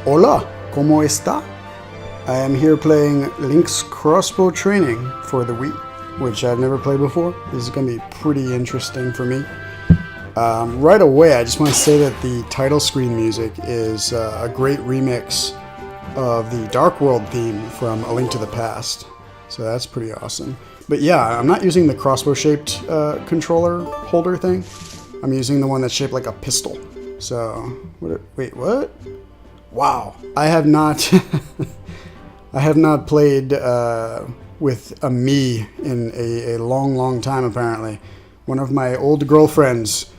Hola, ¿cómo está? I am here playing Link's Crossbow Training for the Wii, which I've never played before. This is going to be pretty interesting for me. Right away, I just want to say that the title screen music is a great remix of the Dark World theme from A Link to the Past. So that's pretty awesome. But yeah, I'm not using the crossbow-shaped controller holder thing. I'm using the one that's shaped like a pistol. So, wait, what? Wow, I have not, I have not played with a Mii in a long, long time. Apparently, one of my old girlfriends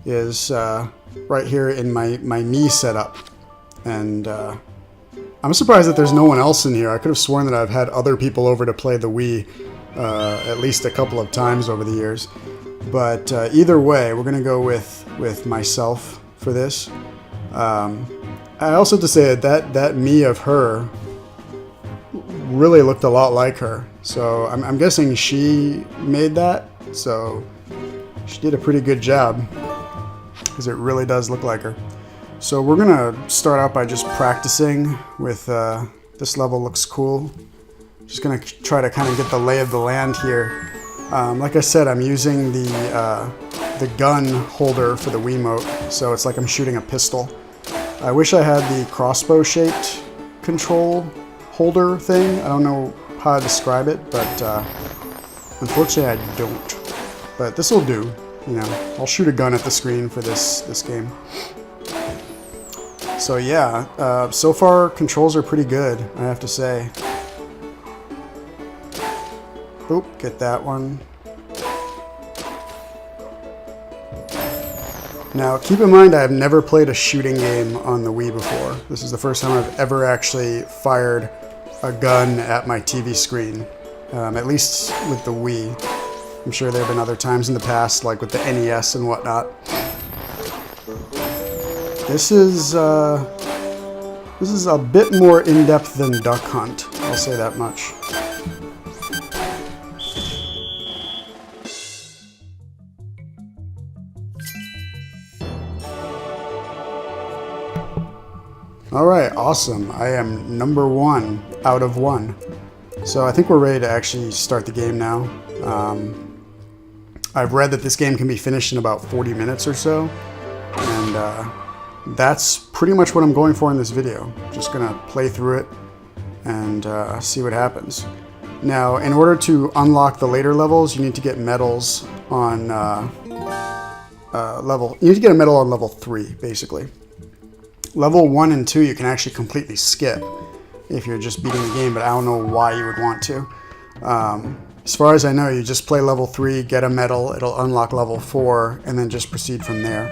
is right here in my Mii setup, and I'm surprised that there's no one else in here. I could have sworn that I've had other people over to play the Wii at least a couple of times over the years. But either way, we're gonna go with myself for this. I also have to say that Mii of her really looked a lot like her. So I'm guessing she made that. So she did a pretty good job because it really does look like her. So we're gonna start out by just practicing with this level. Looks cool. Just gonna try to kind of get the lay of the land here. Like I said, I'm using the gun holder for the Wiimote, so it's like I'm shooting a pistol. I wish I had the crossbow-shaped control holder thing. I don't know how to describe it, but unfortunately I don't. But this will do. You know, I'll shoot a gun at the screen for this game. So yeah, so far controls are pretty good, I have to say. Oop, get that one. Now, keep in mind I have never played a shooting game on the Wii before. This is the first time I've ever actually fired a gun at my TV screen, at least with the Wii. I'm sure there have been other times in the past, like with the NES and whatnot. This is a bit more in-depth than Duck Hunt, I'll say that much. Alright, awesome. I am number 1 out of 1. So I think we're ready to actually start the game now. I've read that this game can be finished in about 40 minutes or so. And that's pretty much what I'm going for in this video. Just gonna play through it and see what happens. Now, in order to unlock the later levels, you need to get medals on you need to get a medal on level 3, basically. Level 1 and 2 you can actually completely skip if you're just beating the game, but I don't know why you would want to. As far as I know, you just play level 3, get a medal, it'll unlock level 4, and then just proceed from there.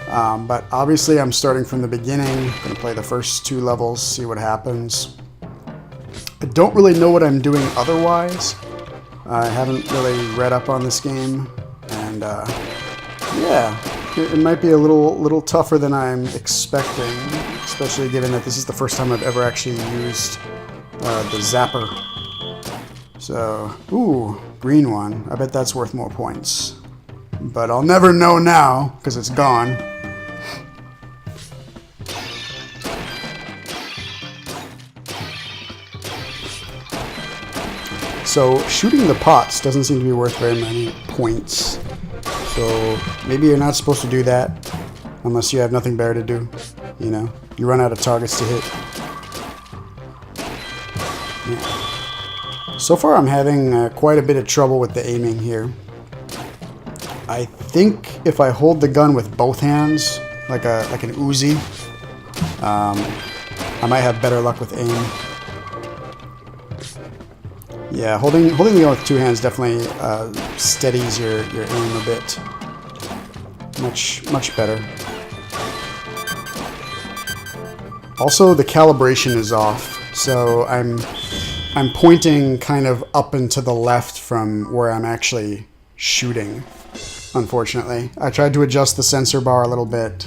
But obviously I'm starting from the beginning, gonna play the first 2 levels, see what happens. I don't really know what I'm doing otherwise. I haven't really read up on this game, and yeah. It might be a little tougher than I'm expecting, especially given that this is the first time I've ever actually used the zapper. So, ooh, green one. I bet that's worth more points. But I'll never know now, because it's gone. So, shooting the pots doesn't seem to be worth very many points. So maybe you're not supposed to do that unless you have nothing better to do. You know, you run out of targets to hit. Yeah. So far I'm having quite a bit of trouble with the aiming here. I think if I hold the gun with both hands, like an Uzi, I might have better luck with aim. Yeah, holding the gun with 2 hands definitely steadies your aim a bit. Much better. Also, the calibration is off, so I'm pointing kind of up and to the left from where I'm actually shooting, unfortunately. I tried to adjust the sensor bar a little bit,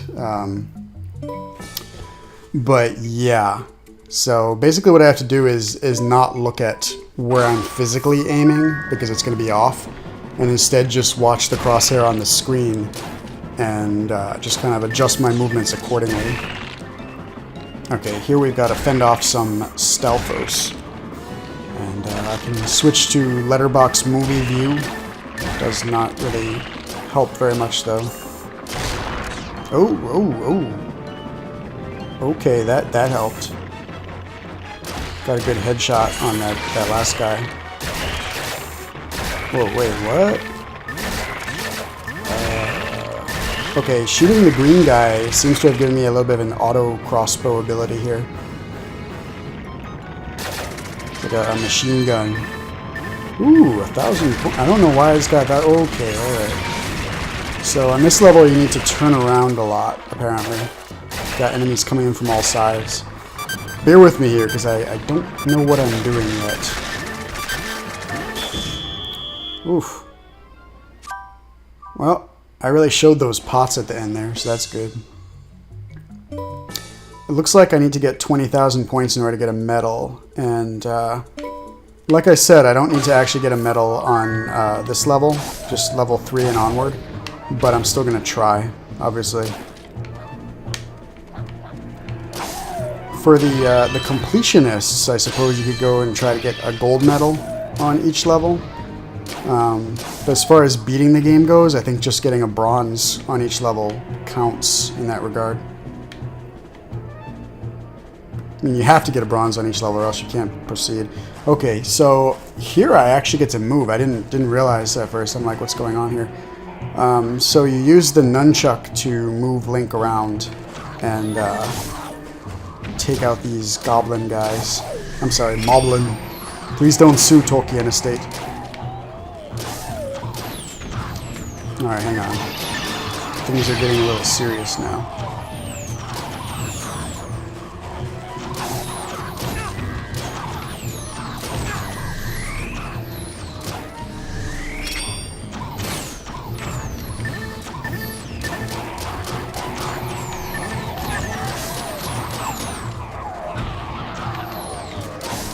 but yeah. So basically what I have to do is not look at where I'm physically aiming, because it's going to be off, and instead just watch the crosshair on the screen and just kind of adjust my movements accordingly. Okay, here we've got to fend off some stealthers. And I can switch to letterbox movie view. Does not really help very much though. Oh. Okay, that helped. Got a good headshot on that last guy. Whoa, wait, what? Okay, shooting the green guy seems to have given me a little bit of an auto crossbow ability here. Like a machine gun. Ooh, 1,000 points. I don't know why it's got that. Okay, alright. So on this level you need to turn around a lot, apparently. Got enemies coming in from all sides. Bear with me here, because I don't know what I'm doing yet. Oof. Well, I really showed those pots at the end there, so that's good. It looks like I need to get 20,000 points in order to get a medal, and like I said, I don't need to actually get a medal on this level, just level 3 and onward, but I'm still going to try, obviously. For the completionists, I suppose you could go and try to get a gold medal on each level. But as far as beating the game goes, I think just getting a bronze on each level counts in that regard. I mean, you have to get a bronze on each level or else you can't proceed. Okay, so here I actually get to move. I didn't realize at first. I'm like, what's going on here? So you use the nunchuck to move Link around and take out these goblin guys. I'm sorry, moblin. Please don't sue Tolkien Estate. Alright, hang on. Things are getting a little serious now.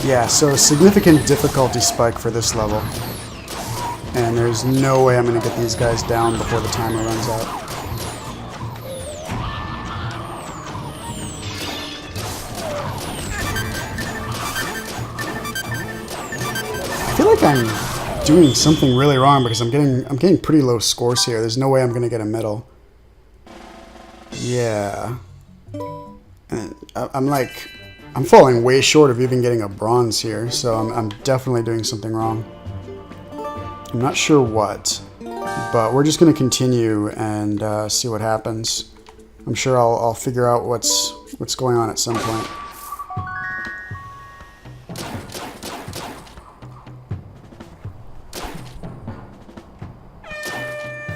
Yeah, so a significant difficulty spike for this level. And there's no way I'm going to get these guys down before the timer runs out. I feel like I'm doing something really wrong because I'm getting pretty low scores here. There's no way I'm going to get a medal. Yeah. And I'm falling way short of even getting a bronze here, so I'm definitely doing something wrong. I'm not sure what, but we're just going to continue and see what happens. I'm sure I'll figure out what's going on at some point.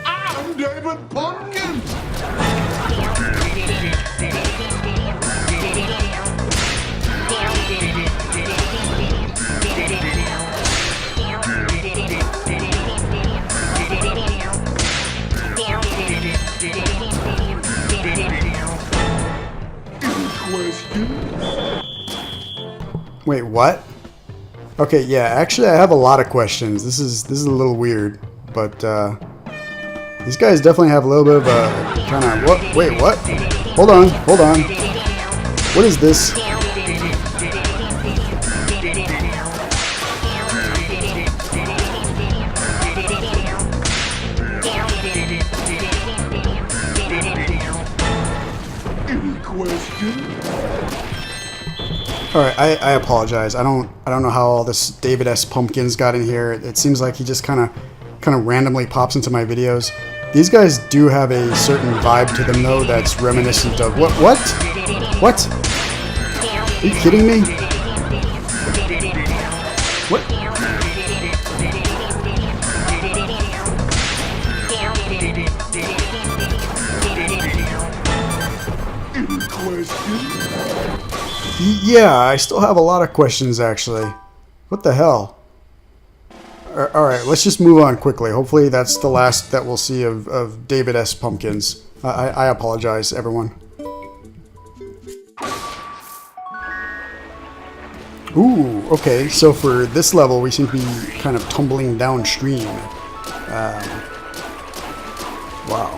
I'm David Pumpkin! Wait, what? Okay, yeah, actually I have a lot of questions. This is a little weird, but these guys definitely have a little bit of a kind of what? Wait, what? Hold on. What is this? Alright, I apologize. I don't know how all this David S. Pumpkins got in here. It seems like he just kind of randomly pops into my videos. These guys do have a certain vibe to them though that's reminiscent of what? What? Are you kidding me? What? Yeah, I still have a lot of questions, actually. What the hell? Alright, let's just move on quickly. Hopefully that's the last that we'll see of David S. Pumpkins. I apologize, everyone. Ooh, okay, so for this level, we seem to be kind of tumbling downstream. Wow.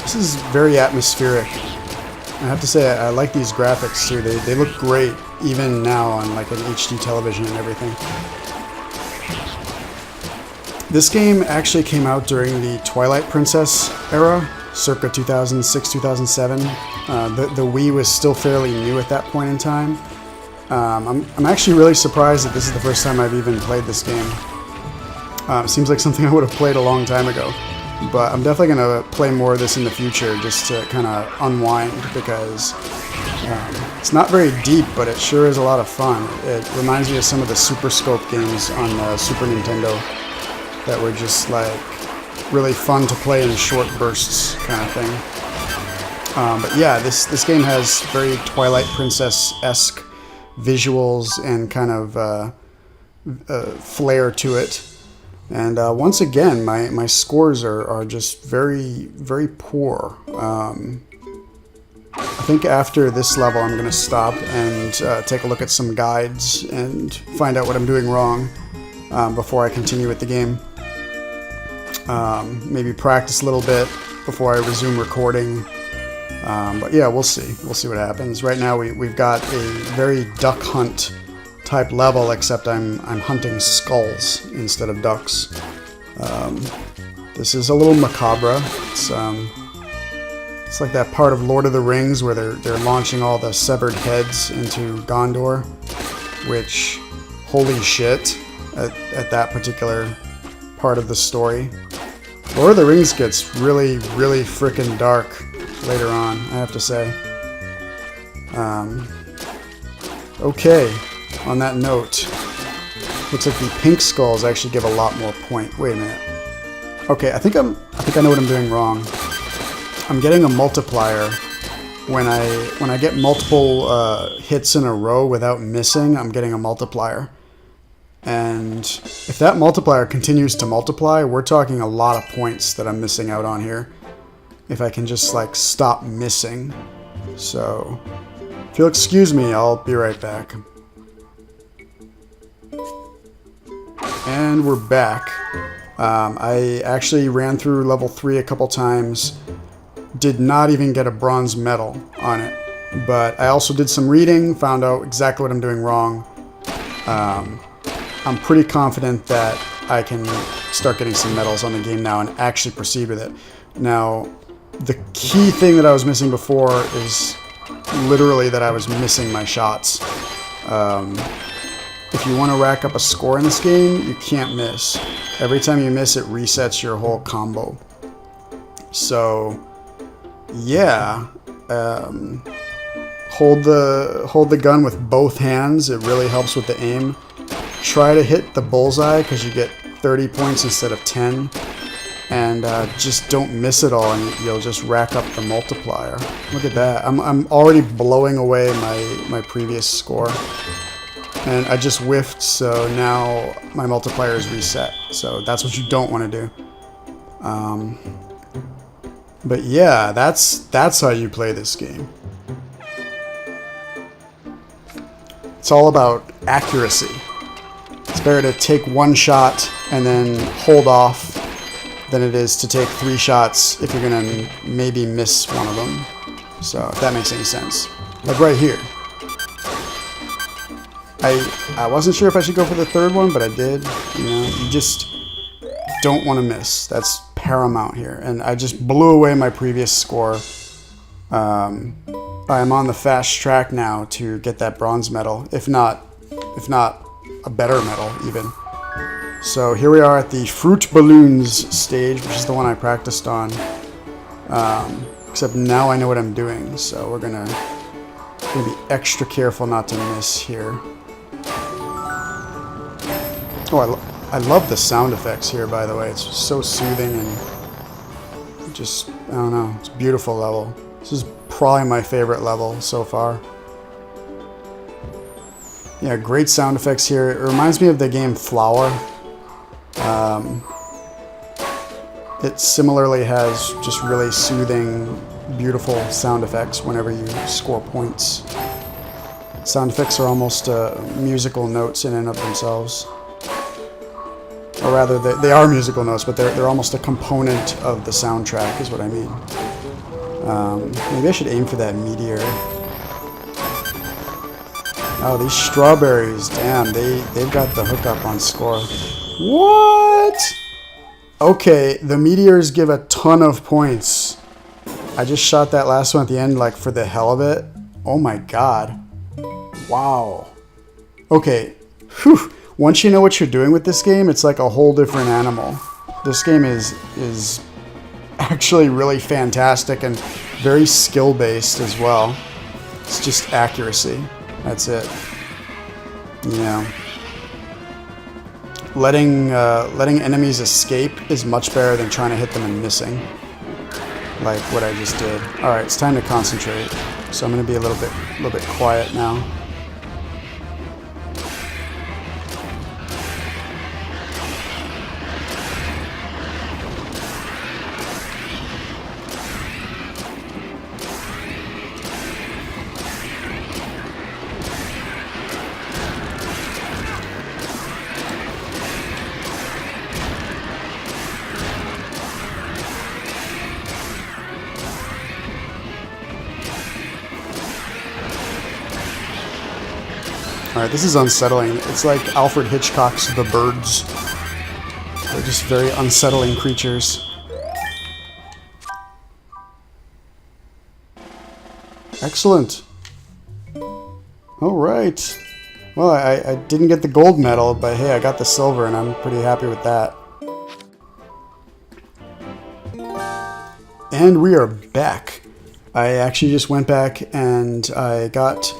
This is very atmospheric. have to say I like these graphics too. They look great even now on like an HD television and everything. This game actually came out during the Twilight Princess era, circa 2006-2007. The Wii was still fairly new at that point in time. I'm actually really surprised that this is the first time I've even played this game. It seems like something I would have played a long time ago. But I'm definitely going to play more of this in the future just to kind of unwind, because it's not very deep, but it sure is a lot of fun. It reminds me of some of the Super Scope games on the Super Nintendo that were just like really fun to play in short bursts kind of thing. But yeah, this game has very Twilight Princess-esque visuals and kind of flair to it. And once again, my scores are just very, very poor. I think after this level I'm going to stop and take a look at some guides and find out what I'm doing wrong before I continue with the game. Maybe practice a little bit before I resume recording. But yeah, we'll see. We'll see what happens. Right now we've got a very Duck Hunt type level, except I'm hunting skulls instead of ducks. This is a little macabre. It's like that part of Lord of the Rings where they're launching all the severed heads into Gondor, which, holy shit, at that particular part of the story. Lord of the Rings gets really, really frickin' dark later on, I have to say. Okay. On that note, looks like the pink skulls actually give a lot more point. Wait a minute. Okay, I think I know what I'm doing wrong. I'm getting a multiplier when I get multiple hits in a row without missing. I'm getting a multiplier, and if that multiplier continues to multiply, we're talking a lot of points that I'm missing out on here. If I can just like stop missing. So, if you'll excuse me, I'll be right back. And we're back. I actually ran through level 3 a couple times. Did not even get a bronze medal on it. But I also did some reading, found out exactly what I'm doing wrong. I'm pretty confident that I can start getting some medals on the game now and actually proceed with it. Now, the key thing that I was missing before is literally that I was missing my shots. If you want to rack up a score in this game, you can't miss. Every time you miss, it resets your whole combo. So, yeah, hold the gun with both hands. It really helps with the aim. Try to hit the bullseye because you get 30 points instead of 10. And just don't miss it all, and you'll just rack up the multiplier. Look at that. I'm already blowing away my previous score. And I just whiffed, so now my multiplier is reset. So that's what you don't want to do. But yeah, that's how you play this game. It's all about accuracy. It's better to take one shot and then hold off than it is to take 3 shots if you're gonna maybe miss one of them. So if that makes any sense. Like right here. I wasn't sure if I should go for the third one, but I did. You know, you just don't want to miss. That's paramount here. And I just blew away my previous score. I am on the fast track now to get that bronze medal, if not a better medal even. So here we are at the Fruit Balloons stage, which is the one I practiced on. Except now I know what I'm doing, so we're gonna be extra careful not to miss here. Oh, I love the sound effects here, by the way. It's so soothing and just, I don't know, it's a beautiful level. This is probably my favorite level so far. Yeah, great sound effects here. It reminds me of the game Flower. It similarly has just really soothing, beautiful sound effects whenever you score points. Sound effects are almost musical notes in and of themselves. Or rather, they are musical notes, but they're almost a component of the soundtrack, is what I mean. Maybe I should aim for that meteor. Oh, these strawberries, damn, they've got the hookup on score. What? Okay, the meteors give a ton of points. I just shot that last one at the end, like, for the hell of it. Oh my god. Wow. Okay, whew. Once you know what you're doing with this game, it's like a whole different animal. This game is actually really fantastic and very skill-based as well. It's just accuracy. That's it. You know, letting enemies escape is much better than trying to hit them and missing, like what I just did. All right, it's time to concentrate. So I'm going to be a little bit quiet now. Alright, this is unsettling. It's like Alfred Hitchcock's The Birds. They're just very unsettling creatures. Excellent. Alright. Well, I didn't get the gold medal, but hey, I got the silver, and I'm pretty happy with that. And we are back. I actually just went back and I got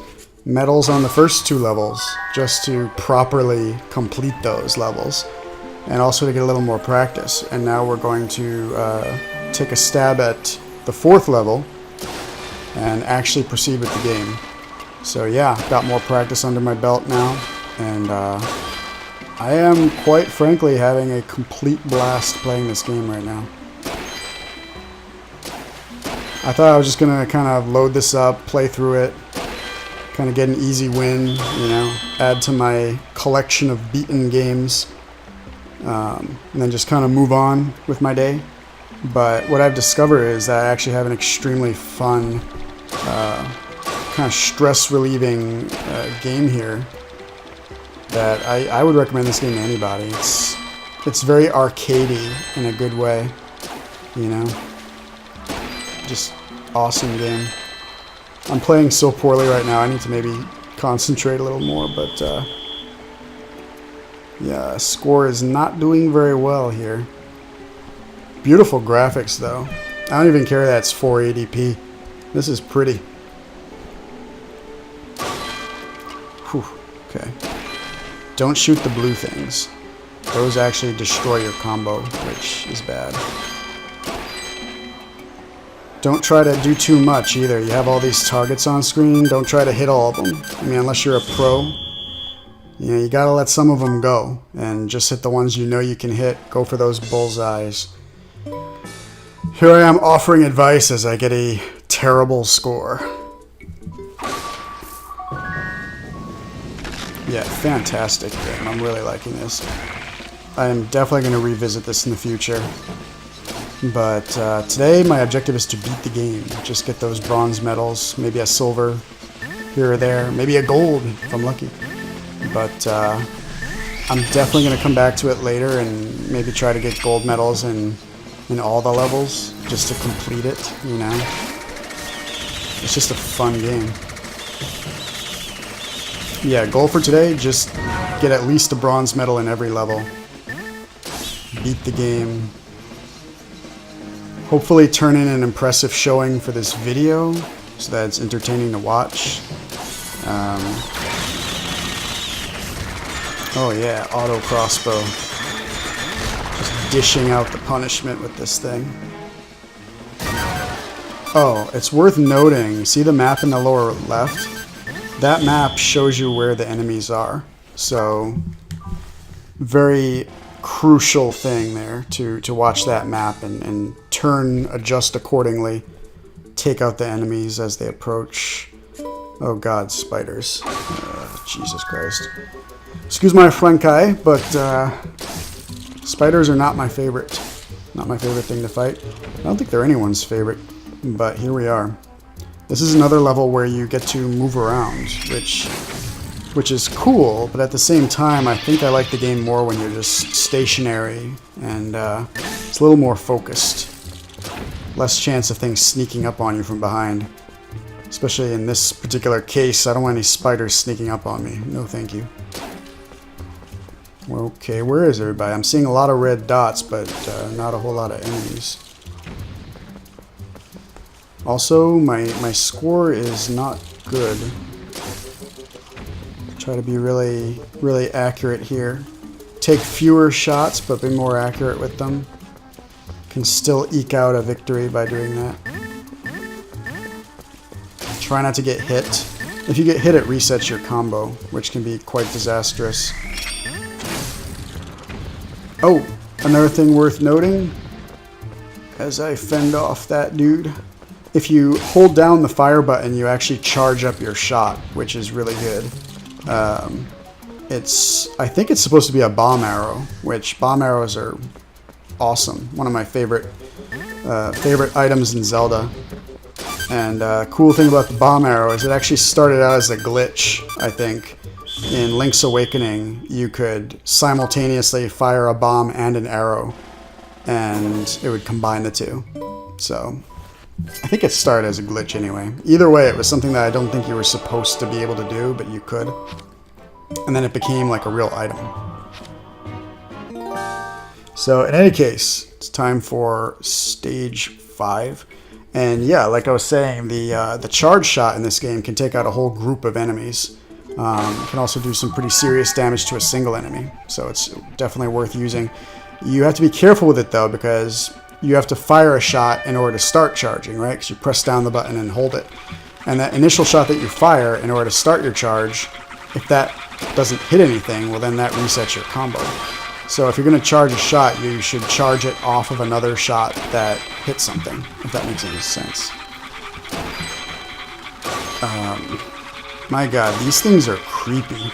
medals on the first 2 levels just to properly complete those levels and also to get a little more practice. And now we're going to take a stab at the 4th level and actually proceed with the game. So yeah, got more practice under my belt now, and I am quite frankly having a complete blast playing this game right now. I thought I was just gonna kind of load this up, play through it, kind of get an easy win, you know, add to my collection of beaten games, and then just kind of move on with my day. But what I've discovered is that I actually have an extremely fun, kind of stress-relieving game here that I would recommend this game to anybody. It's very arcadey in a good way, you know. Just awesome game. I'm playing so poorly right now. I need to maybe concentrate a little more, but yeah, score is not doing very well here. Beautiful graphics though. I don't even care that it's 480p. This is pretty. Whew. Okay. Don't shoot the blue things. Those actually destroy your combo, which is bad. Don't try to do too much either. You have all these targets on screen. Don't try to hit all of them. I mean, unless you're a pro, you know, you gotta let some of them go and just hit the ones you know you can hit. Go for those bullseyes. Here I am offering advice as I get a terrible score. Yeah, fantastic game. I'm really liking this. I am definitely going to revisit this in the future. But today my objective is to beat the game. Just get those bronze medals, maybe a silver here or there, maybe a gold if I'm lucky. But I'm definitely going to come back to it later and maybe try to get gold medals in all the levels just to complete it, you know. It's just a fun game. Yeah, goal for today, just get at least a bronze medal in every level. Beat the game. Hopefully turn in an impressive showing for this video so that it's entertaining to watch. Oh yeah, auto crossbow. Just dishing out the punishment with this thing. Oh, it's worth noting, see the map in the lower left? That map shows you where the enemies are. So, very crucial thing there to watch that map and adjust accordingly. Take out the enemies as they approach. Oh god, spiders. Jesus Christ. Excuse my Frank eye, but spiders are not my favorite. Not my favorite thing to fight. I don't think they're anyone's favorite. but here we are. This is another level where you get to move around, which is cool, but at the same time, I think I like the game more when you're just stationary and it's a little more focused. Less chance of things sneaking up on you from behind. Especially in this particular case, I don't want any spiders sneaking up on me. No thank you. Okay, where is everybody? I'm seeing a lot of red dots, but not a whole lot of enemies. Also, my score is not good. Try to be really, really accurate here. Take fewer shots, but be more accurate with them. Can still eke out a victory by doing that. Try not to get hit. If you get hit, it resets your combo, which can be quite disastrous. Oh, another thing worth noting, as I fend off that dude, if you hold down the fire button, you actually charge up your shot, which is really good. I think it's supposed to be a bomb arrow, which bomb arrows are awesome. One of my favorite items in Zelda. And cool thing about the bomb arrow is it actually started out as a glitch, I think. In Link's Awakening, you could simultaneously fire a bomb and an arrow, and it would combine the two. So, I think it started as a glitch anyway. Either way, it was something that I don't think you were supposed to be able to do, but you could. And then it became like a real item. So, in any case, it's time for stage 5. And yeah, like I was saying, the charge shot in this game can take out a whole group of enemies. It can also do some pretty serious damage to a single enemy, so it's definitely worth using. You have to be careful with it though, because you have to fire a shot in order to start charging, right? Because you press down the button and hold it. And that initial shot that you fire in order to start your charge, if that doesn't hit anything, well then that resets your combo. So if you're going to charge a shot, you should charge it off of another shot that hits something, if that makes any sense. My god, these things are creepy.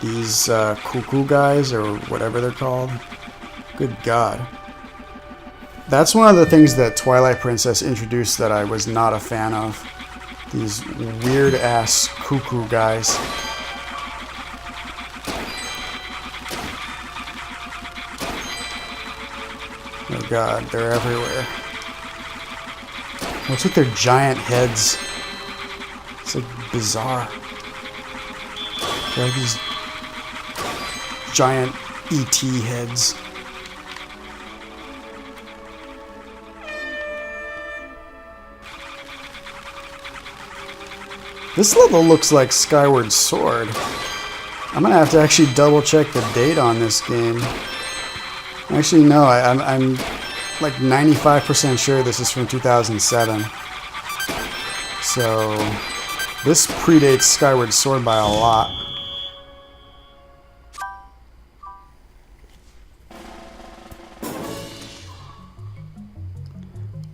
These cuckoo guys, or whatever they're called. Good god. That's one of the things that Twilight Princess introduced that I was not a fan of. These weird-ass cuckoo guys. Oh god, they're everywhere. What's with their giant heads? It's like bizarre. They have these giant ET heads. This level looks like Skyward Sword. I'm gonna have to actually double check the date on this game. Actually, no, I'm like 95% sure this is from 2007. So, this predates Skyward Sword by a lot.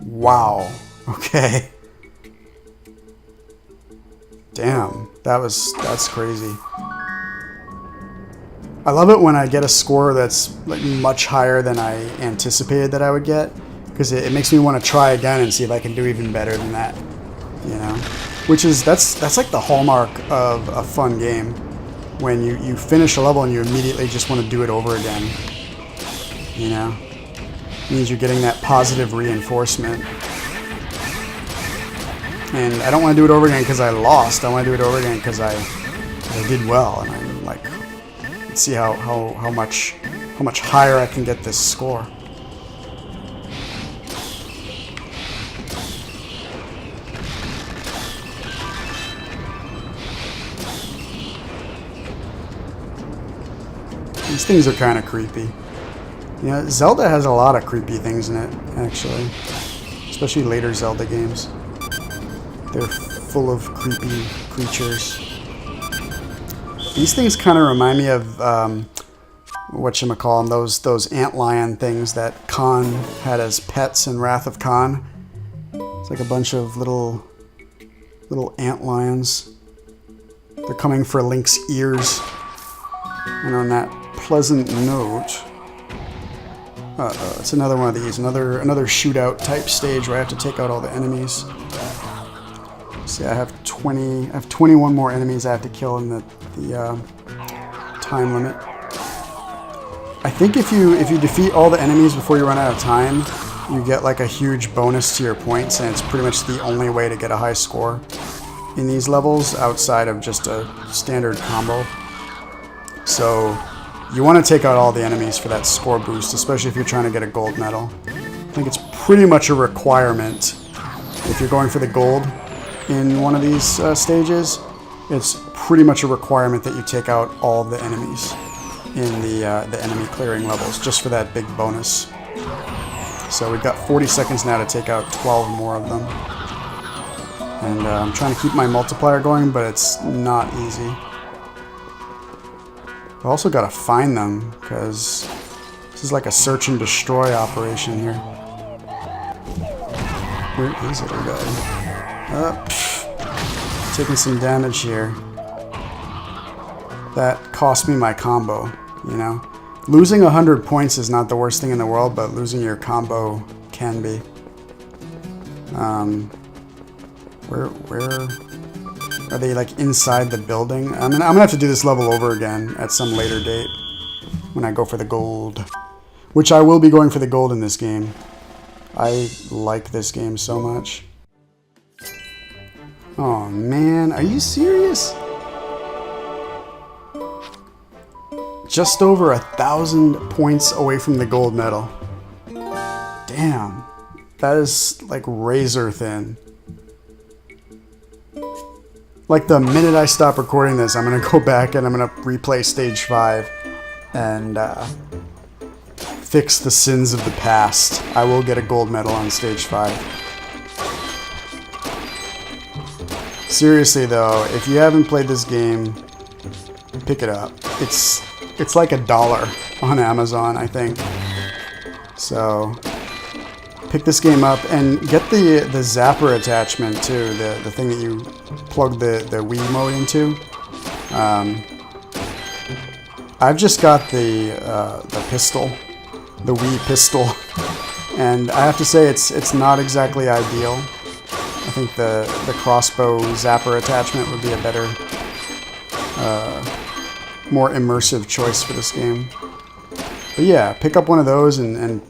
Wow. Okay. Damn, that's crazy. I love it when I get a score that's like much higher than I anticipated that I would get, because it makes me want to try again and see if I can do even better than that, you know? Which is, that's like the hallmark of a fun game, when you finish a level and you immediately just want to do it over again, you know? It means you're getting that positive reinforcement. And I don't want to do it over again because I lost. I want to do it over again because I did well, and I'm like, let's see how much higher I can get this score. These things are kind of creepy. You know, Zelda has a lot of creepy things in it, actually, especially later Zelda games. They're full of creepy creatures. These things kind of remind me of whatchamacallem, those antlion things that Khan had as pets in Wrath of Khan. It's like a bunch of little antlions. They're coming for Link's ears. And on that pleasant note, It's another one of these. Another shootout type stage where I have to take out all the enemies. See, I have 21 more enemies I have to kill in the time limit. I think if you defeat all the enemies before you run out of time, you get like a huge bonus to your points, and it's pretty much the only way to get a high score in these levels outside of just a standard combo. So you want to take out all the enemies for that score boost, especially if you're trying to get a gold medal. I think it's pretty much a requirement if you're going for the gold in one of these stages. It's pretty much a requirement that you take out all of the enemies in the enemy clearing levels, just for that big bonus. So we've got 40 seconds now to take out 12 more of them. And I'm trying to keep my multiplier going, but it's not easy. I've also got to find them, because this is like a search and destroy operation here. Where is everybody? Taking some damage here. That cost me my combo, you know? Losing 100 points is not the worst thing in the world, but losing your combo can be. Where are they, like inside the building? I'm gonna have to do this level over again at some later date when I go for the gold, which I will be going for the gold in this game. I like this game so much. Oh man, are you serious? Just over 1,000 points away from the gold medal. Damn, that is like razor thin. Like the minute I stop recording this, I'm gonna go back and I'm gonna replay stage 5 and fix the sins of the past. I will get a gold medal on stage 5. Seriously though, if you haven't played this game, pick it up. It's like $1 on Amazon, I think. So pick this game up and get the zapper attachment too, the thing that you plug the Wii mode into. I've just got the pistol, the Wii pistol, and I have to say it's not exactly ideal. I think the Crossbow zapper attachment would be a better, more immersive choice for this game. But yeah, pick up one of those and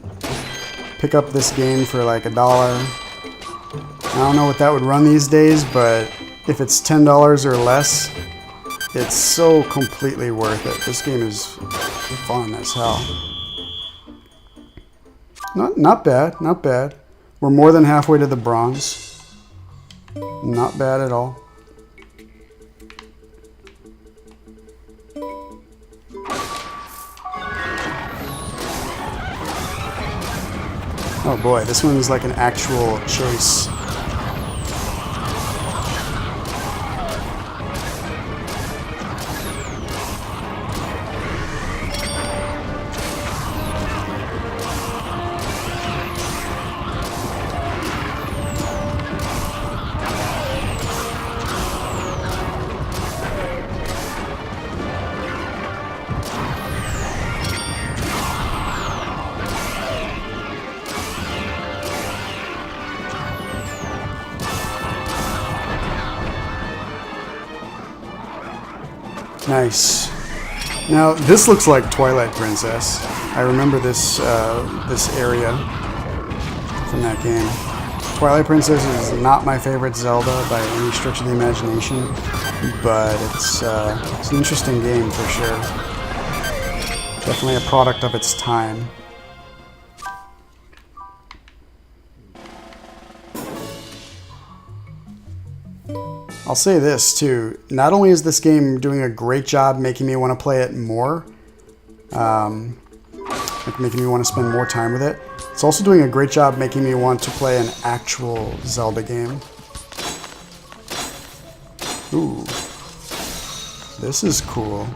pick up this game for like $1. I don't know what that would run these days, but if it's $10 or less, it's so completely worth it. This game is fun as hell. Not bad, not bad. We're more than halfway to the bronze. Not bad at all. Oh boy, this one's like an actual chase. Nice. Now this looks like Twilight Princess. I remember this this area from that game. Twilight Princess is not my favorite Zelda by any stretch of the imagination, but it's an interesting game for sure. Definitely a product of its time. I'll say this too, not only is this game doing a great job making me want to play it more, making me want to spend more time with it, it's also doing a great job making me want to play an actual Zelda game. Ooh, this is cool.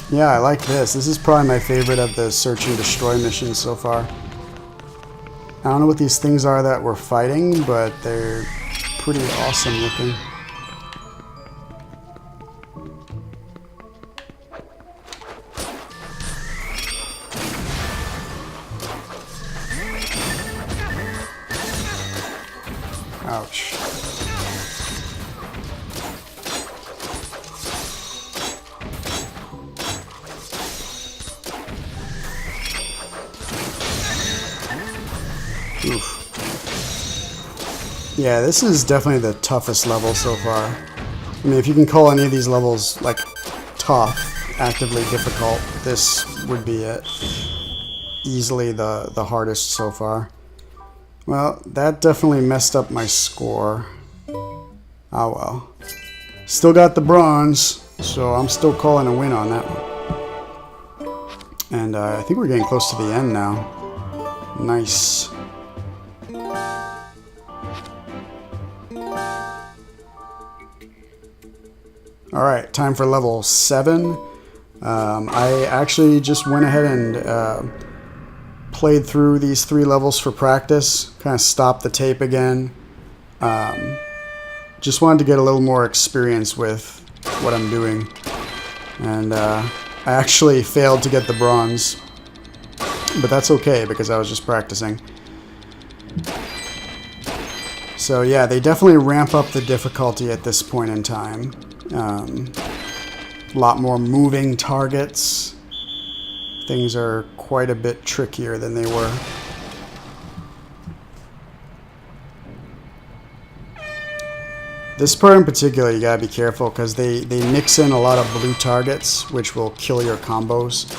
Yeah, I like this. This is probably my favorite of the search and destroy missions so far. I don't know what these things are that we're fighting, but they're pretty awesome looking. Ouch. Oof. Yeah, this is definitely the toughest level so far. I mean, if you can call any of these levels, like, tough, actively difficult, this would be it. Easily the hardest so far. Well, that definitely messed up my score. Oh well. Still got the bronze, so I'm still calling a win on that one. And I think we're getting close to the end now. Nice. Alright, time for level 7. I actually just went ahead and played through these 3 levels for practice. Kind of stopped the tape again. Just wanted to get a little more experience with what I'm doing. And I actually failed to get the bronze. But that's okay because I was just practicing. So yeah, they definitely ramp up the difficulty at this point in time. A lot more moving targets. Things are quite a bit trickier than they were. This part in particular, you gotta be careful because they mix in a lot of blue targets, which will kill your combos.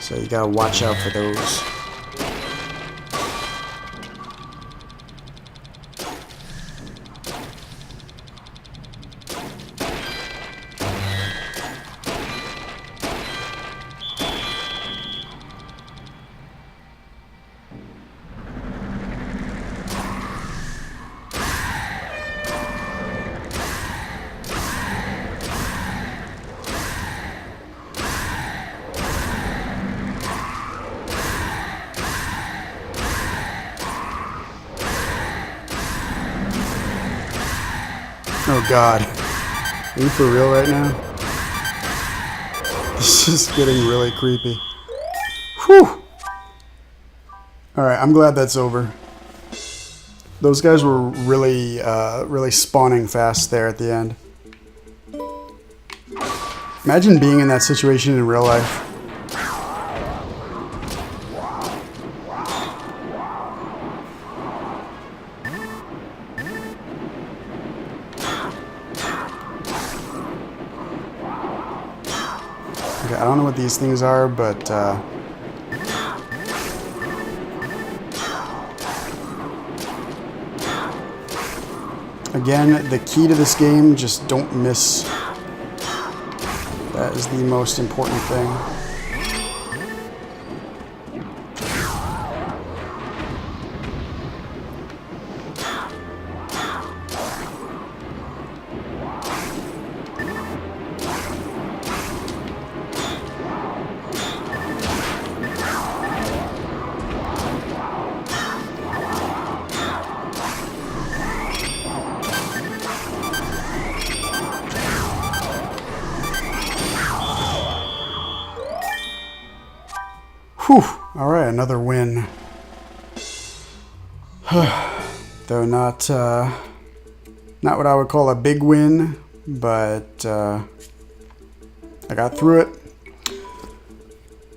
So you gotta watch out for those. Oh god. Are you for real right now? This is getting really creepy. Whew! Alright, I'm glad that's over. Those guys were really, really spawning fast there at the end. Imagine being in that situation in real life. Okay, I don't know what these things are, but again, the key to this game, just don't miss. That is the most important thing. Whew! Alright, another win. Though not what I would call a big win, but I got through it.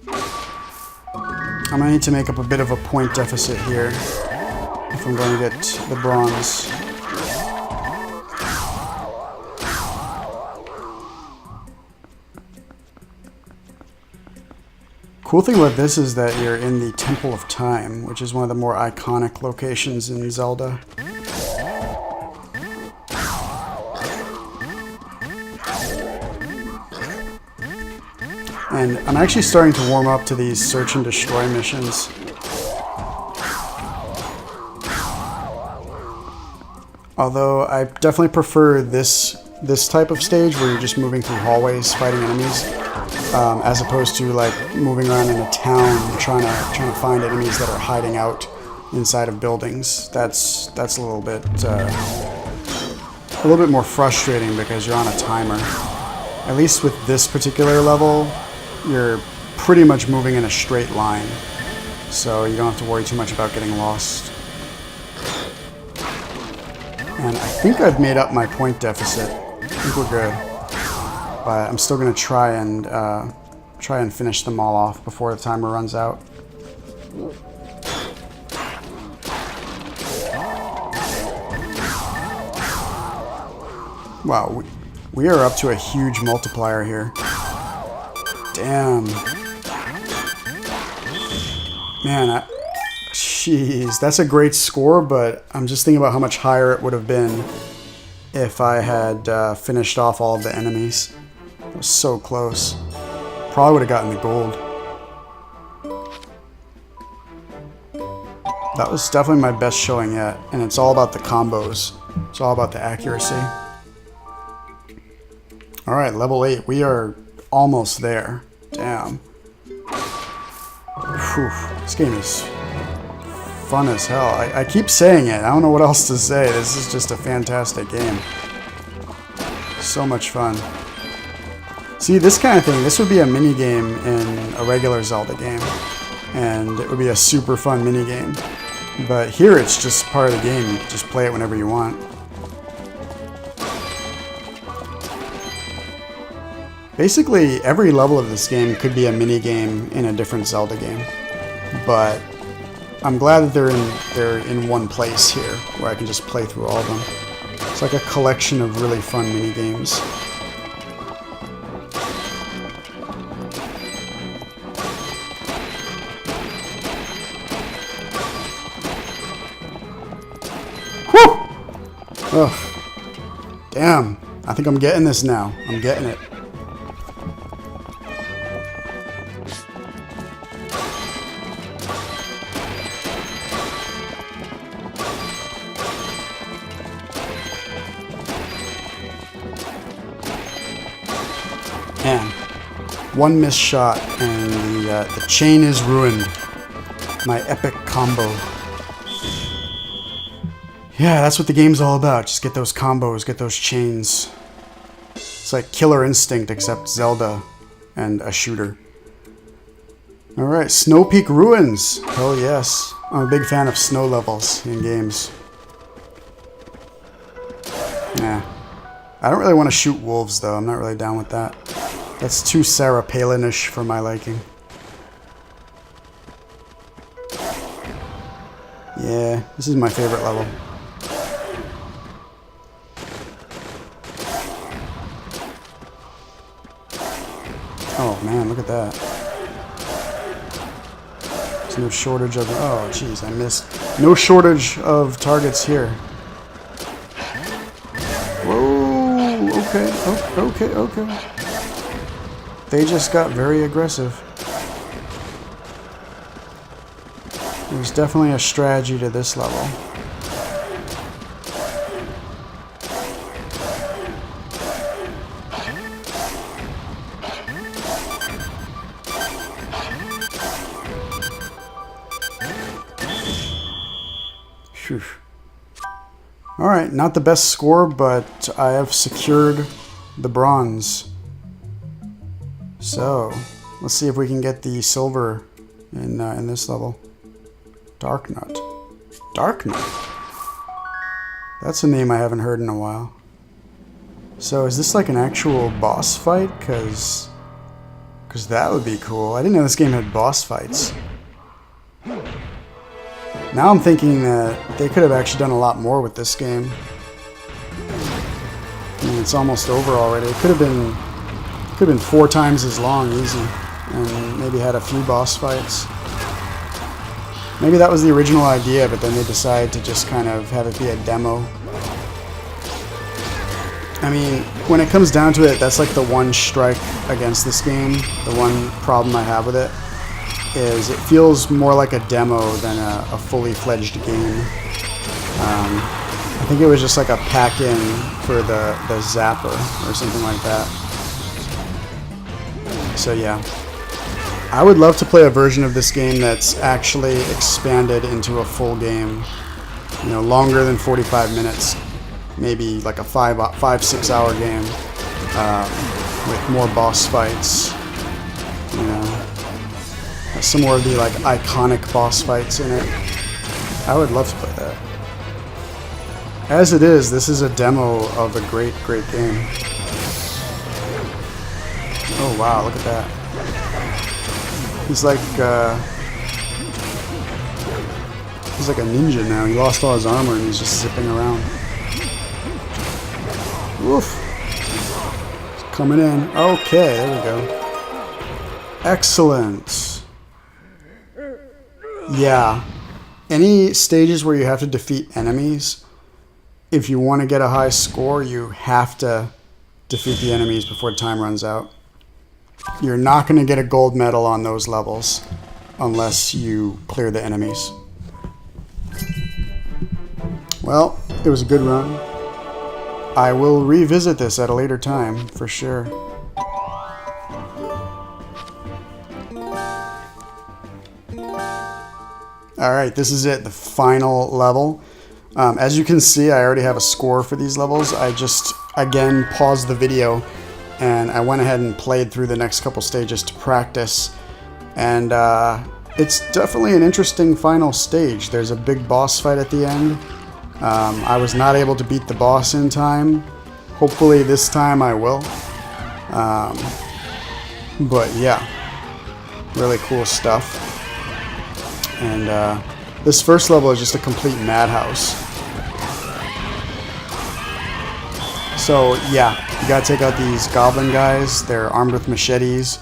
I'm gonna need to make up a bit of a point deficit here if I'm going to get the bronze. Cool thing about this is that you're in the Temple of Time, which is one of the more iconic locations in Zelda. And I'm actually starting to warm up to these search and destroy missions. Although I definitely prefer this type of stage where you're just moving through hallways fighting enemies. as opposed to like moving around in a town trying to find enemies that are hiding out inside of buildings. That's a little bit more frustrating because you're on a timer. At least with this particular level, you're pretty much moving in a straight line, so you don't have to worry too much about getting lost. And I think I've made up my point deficit. I think we're good. But I'm still going to try and finish them all off before the timer runs out. Wow, we are up to a huge multiplier here. Damn. Man, jeez, that's a great score, but I'm just thinking about how much higher it would have been if I had finished off all of the enemies. It was so close. Probably would have gotten the gold. That was definitely my best showing yet, and it's all about the combos. It's all about the accuracy. Alright, level 8. We are almost there. Damn. Whew. This game is fun as hell. I keep saying it. I don't know what else to say. This is just a fantastic game. So much fun. See, this kind of thing, this would be a mini game in a regular Zelda game. And it would be a super fun mini game. But here it's just part of the game. You can just play it whenever you want. Basically, every level of this game could be a mini game in a different Zelda game. But I'm glad that they're in one place here, where I can just play through all of them. It's like a collection of really fun mini games. Whew! Ugh. Damn. I think I'm getting this now. I'm getting it. Man, one missed shot and the chain is ruined. My epic combo. Yeah, that's what the game's all about. Just get those combos, get those chains. It's like Killer Instinct except Zelda and a shooter. Alright, Snow Peak Ruins. Hell yes. I'm a big fan of snow levels in games. Nah. I don't really want to shoot wolves though. I'm not really down with that. That's too Sarah Palin-ish for my liking. Yeah, this is my favorite level. Oh man, look at that. There's no shortage of... Oh jeez, I missed. No shortage of targets here. Whoa, okay. They just got very aggressive. There's definitely a strategy to this level. Phew. Alright, not the best score, but I have secured the bronze. So, let's see if we can get the silver in this level. Dark Nut. Dark Nut? That's a name I haven't heard in a while. So, is this like an actual boss fight? Because that would be cool. I didn't know this game had boss fights. Now I'm thinking that they could have actually done a lot more with this game. I mean, it's almost over already. It could have been 4 times as long, easy, and maybe had a few boss fights. Maybe that was the original idea, but then they decided to just kind of have it be a demo. I mean, when it comes down to it, that's like the one strike against this game. The one problem I have with it is it feels more like a demo than a fully fledged game. I think it was just like a pack-in for the Zappa or something like that. So yeah, I would love to play a version of this game that's actually expanded into a full game, you know, longer than 45 minutes, maybe like a 5-6 hour game, with more boss fights, you know, some more of the like iconic boss fights in it. I would love to play that. As it is, this is a demo of a great game. Oh wow, look at that. He's like a ninja now. He lost all his armor and he's just zipping around. Woof. He's coming in. Okay, there we go. Excellent. Yeah. Any stages where you have to defeat enemies, if you want to get a high score, you have to defeat the enemies before time runs out. You're not going to get a gold medal on those levels unless you clear the enemies. Well, it was a good run. I will revisit this at a later time, for sure. Alright, this is it, the final level. As you can see, I already have a score for these levels. I just, again, paused the video and I went ahead and played through the next couple stages to practice. And it's definitely an interesting final stage. There's a big boss fight at the end. I was not able to beat the boss in time. Hopefully this time I will. But yeah, really cool stuff. And this first level is just a complete madhouse. So yeah, you gotta take out these goblin guys. They're armed with machetes.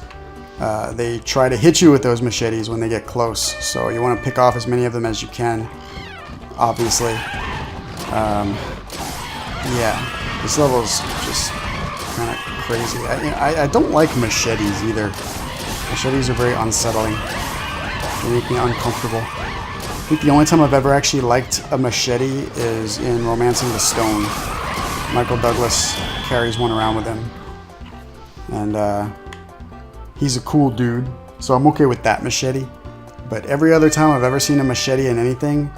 They try to hit you with those machetes when they get close. So you want to pick off as many of them as you can, obviously. Yeah, this level's just kind of crazy. I don't like machetes either. Machetes are very unsettling. They make me uncomfortable. I think the only time I've ever actually liked a machete is in Romancing the Stone. Michael Douglas carries one around with him. And he's a cool dude, so I'm okay with that machete. But every other time I've ever seen a machete in anything,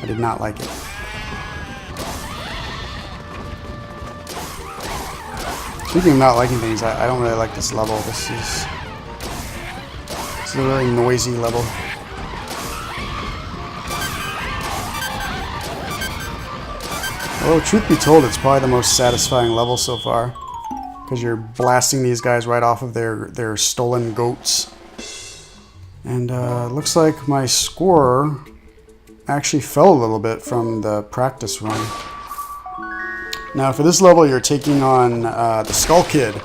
I did not like it. Speaking of not liking things, I don't really like this level. This is a really noisy level. Well, truth be told, it's probably the most satisfying level so far, because you're blasting these guys right off of their stolen goats. And looks like my score actually fell a little bit from the practice run. Now for this level, you're taking on the Skull Kid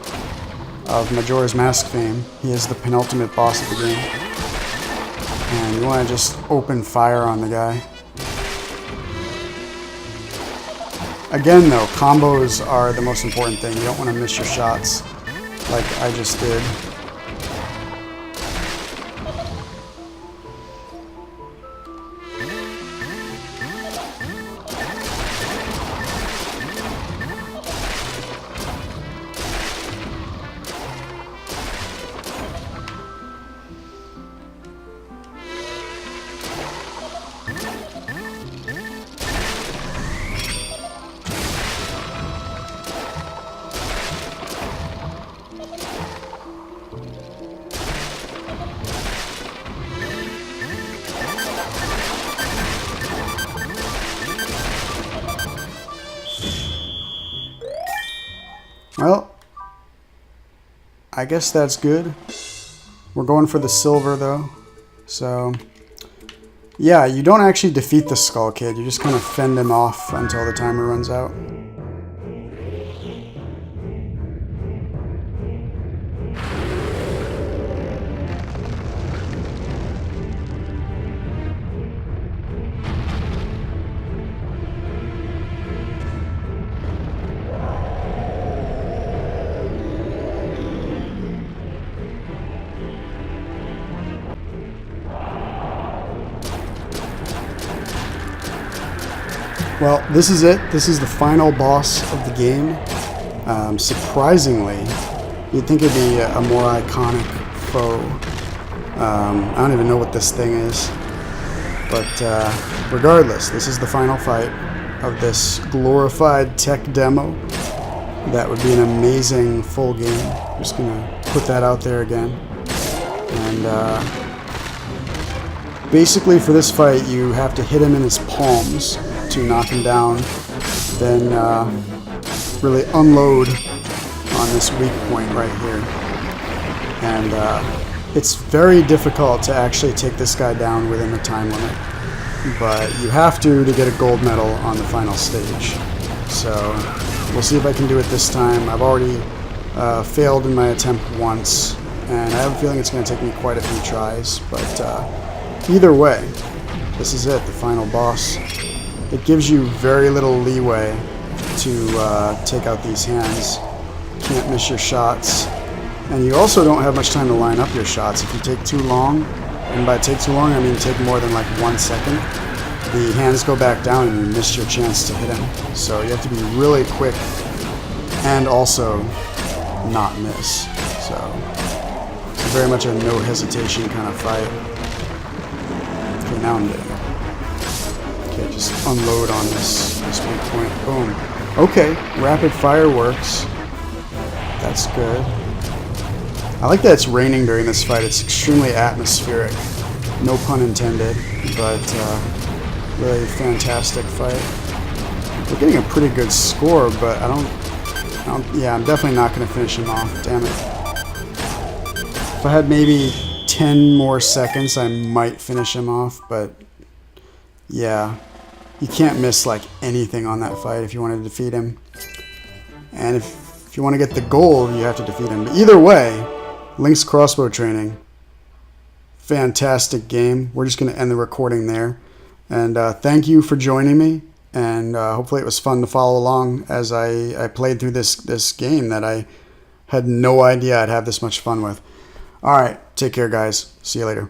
of Majora's Mask fame. He is the penultimate boss of the game. And you want to just open fire on the guy. Again though, combos are the most important thing. You don't want to miss your shots like I just did. Well, I guess that's good. We're going for the silver though. So, yeah, you don't actually defeat the Skull Kid. You just kind of fend him off until the timer runs out. Well, this is it. This is the final boss of the game. Surprisingly, You'd think it'd be a more iconic foe. I don't even know what this thing is. But regardless, this is the final fight of this glorified tech demo. That would be an amazing full game. I'm just going to put that out there again. And basically for this fight, you have to hit him in his palms to knock him down. Then really unload on this weak point right here. And it's very difficult to actually take this guy down within the time limit. But you have to get a gold medal on the final stage. So we'll see if I can do it this time. I've already failed in my attempt once, and I have a feeling it's going to take me quite a few tries. But either way, this is it, the final boss. It gives you very little leeway to take out these hands. Can't miss your shots. And you also don't have much time to line up your shots. If you take too long, and by take too long I mean take more than like 1 second, the hands go back down and you miss your chance to hit him. So you have to be really quick and also not miss. So it's very much a no hesitation kind of fight. Okay, now I'm getting it. Okay, just unload on this weak point. Boom. Okay, rapid fireworks. That's good. I like that it's raining during this fight. It's extremely atmospheric. No pun intended, but really fantastic fight. We're getting a pretty good score, but yeah, I'm definitely not going to finish him off. Damn it. If I had maybe 10 more seconds, I might finish him off, but yeah. You can't miss like anything on that fight if you want to defeat him. And if you want to get the gold, you have to defeat him. But either way, Link's Crossbow Training, fantastic game. We're just going to end the recording there. And thank you for joining me. And hopefully it was fun to follow along as I played through this game that I had no idea I'd have this much fun with. All right, take care, guys. See you later.